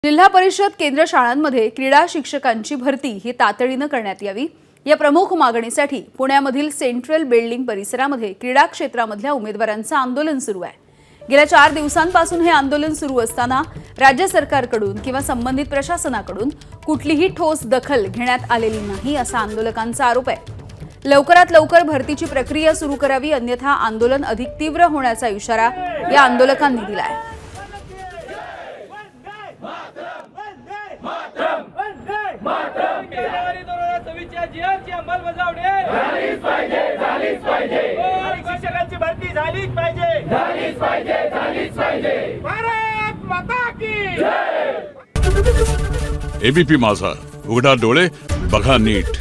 जिल्हा परिषद केंद्र शाळांमध्ये क्रीडा शिक्षकांची भरती ही तातडीने करण्यात यावी या प्रमुख मागणीसाठी पुण्यामधील सेंट्रल बिल्डिंग परिसरामध्ये क्रीडा क्षेत्रामधल्या उमेदवारांचं आंदोलन सुरू आहे। गेल्या 4 दिवसांपासून हे आंदोलन सुरू असताना राज्य सरकारकडून किंवा संबंधित प्रशासनाकडून कुठलीही ठोस दखल घेण्यात आलेली नाही असा आंदोलकांचा आरोप आहे। लवकरात लवकर भरतीची प्रक्रिया सुरू करावी अन्यथा आंदोलन अधिक तीव्र होण्याचा इशारा या आंदोलकांनी दिला आहे। शिक्षकांची भरती झालीच पाहिजे। भारत माता की जय। एबीपी माझा, उघडा डोळे बघा नीट।